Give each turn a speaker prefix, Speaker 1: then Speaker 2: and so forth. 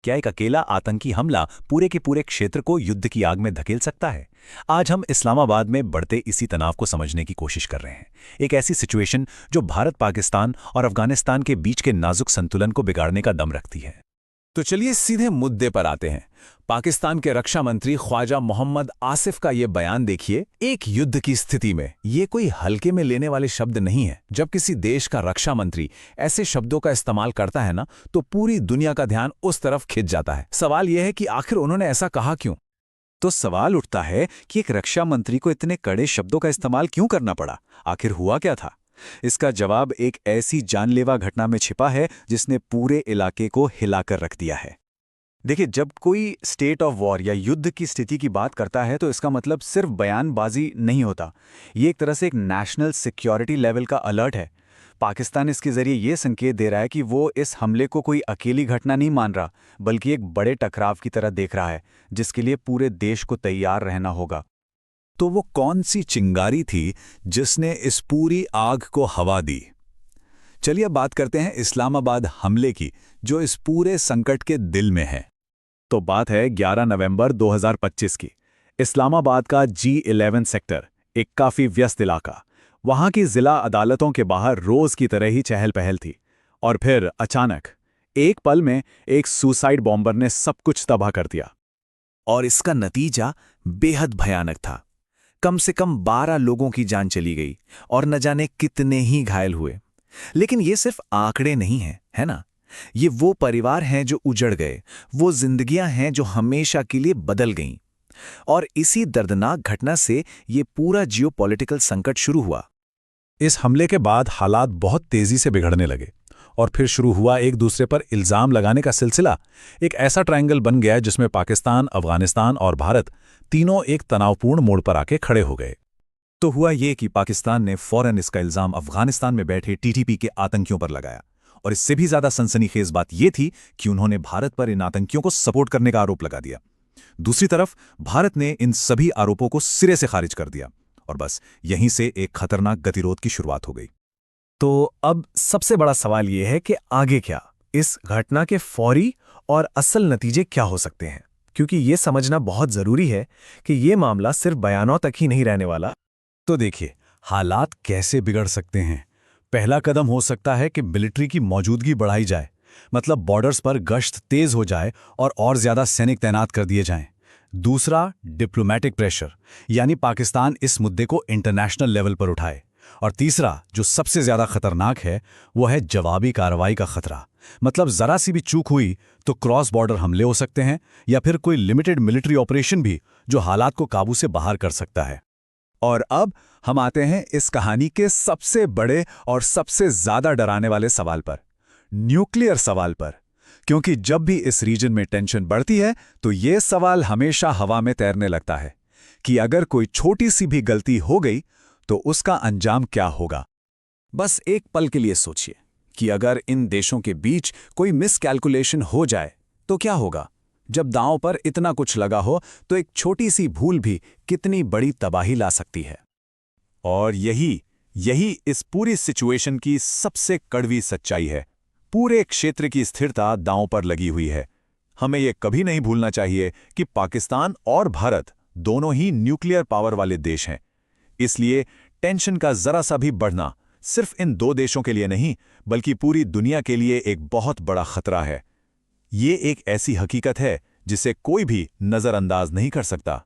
Speaker 1: क्या एक अकेला आतंकी हमला पूरे के पूरे क्षेत्र को युद्ध की आग में धकेल सकता है? आज हम इस्लामाबाद में बढ़ते इसी तनाव को समझने की कोशिश कर रहे हैं। एक ऐसी सिचुएशन जो भारत, पाकिस्तान और अफगानिस्तान के बीच के नाजुक संतुलन को बिगाड़ने का दम रखती है।
Speaker 2: तो चलिए सीधे मुद्दे पर आते हैं। पाकिस्तान के रक्षा मंत्री ख्वाजा मोहम्मद आसिफ का ये बयान देखिए। एक युद्ध की स्थिति में ये कोई हल्के में लेने वाले शब्द नहीं है। जब किसी देश का रक्षा मंत्री ऐसे शब्दों का इस्तेमाल करता है ना, तो पूरी दुनिया का ध्यान उस तरफ खिंच जाता है। सवाल यह है कि आखिर उन्होंने ऐसा कहा क्यों?
Speaker 1: तो सवाल उठता है कि एक रक्षा मंत्री को इतने कड़े शब्दों का इस्तेमाल क्यों करना पड़ा? आखिर हुआ क्या था? इसका जवाब एक ऐसी जानलेवा घटना में छिपा है जिसने पूरे इलाके को हिलाकर रख दिया है। देखिए, जब कोई स्टेट ऑफ वॉर या युद्ध की स्थिति की बात करता है तो इसका मतलब सिर्फ बयानबाजी नहीं होता। ये एक तरह से एक नेशनल सिक्योरिटी लेवल का अलर्ट है। पाकिस्तान इसके जरिए ये संकेत दे रहा है कि वो इस हमले को कोई अकेली घटना नहीं मान रहा, बल्कि एक बड़े टकराव की तरह देख रहा है, जिसके लिए पूरे देश को तैयार रहना होगा। तो वो कौन सी चिंगारी थी जिसने इस पूरी आग को हवा दी? चलिए अब बात करते हैं इस्लामाबाद हमले की, जो इस पूरे संकट के दिल में है। तो बात है 11 नवंबर 2025 की। इस्लामाबाद का G11 सेक्टर, एक काफी व्यस्त इलाका। वहां की जिला अदालतों के बाहर रोज की तरह ही चहल पहल थी। और फिर अचानक एक पल में एक सुसाइड बॉम्बर ने सब कुछ तबाह कर दिया। और इसका नतीजा बेहद भयानक था। कम से कम 12 लोगों की जान चली गई और न जाने कितने ही घायल हुए। लेकिन ये सिर्फ आंकड़े नहीं हैं, है ना? ये वो परिवार हैं जो उजड़ गए, वो जिंदगियां हैं जो हमेशा के लिए बदल गईं। और इसी दर्दनाक घटना से ये पूरा जियोपॉलिटिकल संकट शुरू हुआ। इस हमले के बाद हालात बहुत तेजी से बिगड़ने लगे और फिर शुरू हुआ एक दूसरे पर इल्जाम लगाने का सिलसिला। एक ऐसा ट्रायंगल बन गया जिसमें पाकिस्तान, अफगानिस्तान और भारत तीनों एक तनावपूर्ण मोड़ पर आके खड़े हो गए। तो हुआ ये कि पाकिस्तान ने फौरन इसका इल्जाम अफगानिस्तान में बैठे टीटीपी के आतंकियों पर लगाया। और इससे भी ज्यादा सनसनीखेज बात यह थी कि उन्होंने भारत पर इन आतंकियों को सपोर्ट करने का आरोप लगा दिया। दूसरी तरफ भारत ने इन सभी आरोपों को सिरे से खारिज कर दिया और बस यहीं से एक खतरनाक गतिरोध की शुरुआत हो गई।
Speaker 3: तो अब सबसे बड़ा सवाल यह है कि आगे क्या? इस घटना के फौरी और असल नतीजे क्या हो सकते हैं? क्योंकि यह समझना बहुत जरूरी है कि यह मामला सिर्फ बयानों तक ही नहीं रहने वाला।
Speaker 1: तो देखिए, हालात कैसे बिगड़ सकते हैं। पहला कदम हो सकता है कि मिलिट्री की मौजूदगी बढ़ाई जाए, मतलब बॉर्डर्स पर गश्त तेज हो जाए और ज्यादा सैनिक तैनात कर दिए जाएं। दूसरा, डिप्लोमैटिक प्रेशर, यानी पाकिस्तान इस मुद्दे को इंटरनेशनल लेवल पर उठाए। और तीसरा, जो सबसे ज्यादा खतरनाक है, वो है जवाबी कार्रवाई का खतरा। मतलब जरा सी भी चूक हुई तो क्रॉस बॉर्डर हमले हो सकते हैं या फिर कोई लिमिटेड मिलिट्री ऑपरेशन भी जो हालात को काबू से बाहर कर सकता है। और अब हम आते हैं इस कहानी के सबसे बड़े और सबसे ज्यादा डराने वाले सवाल पर, न्यूक्लियर सवाल पर। क्योंकि जब भी इस रीजन में टेंशन बढ़ती है तो यह सवाल हमेशा हवा में तैरने लगता है कि अगर कोई छोटी सी भी गलती हो गई तो उसका अंजाम क्या होगा। बस एक पल के लिए सोचिए कि अगर इन देशों के बीच कोई मिसकैलकुलेशन हो जाए तो क्या होगा। जब दांव पर इतना कुछ लगा हो तो एक छोटी सी भूल भी कितनी बड़ी तबाही ला सकती है। और यही इस पूरी सिचुएशन की सबसे कड़वी सच्चाई है। पूरे क्षेत्र की स्थिरता दांव पर लगी हुई है। हमें यह कभी नहीं भूलना चाहिए कि पाकिस्तान और भारत दोनों ही न्यूक्लियर पावर वाले देश हैं। इसलिए टेंशन का जरा सा भी बढ़ना सिर्फ इन दो देशों के लिए नहीं, बल्कि पूरी दुनिया के लिए एक बहुत बड़ा खतरा है। ये एक ऐसी हकीकत है जिसे कोई भी नजरअंदाज नहीं कर सकता।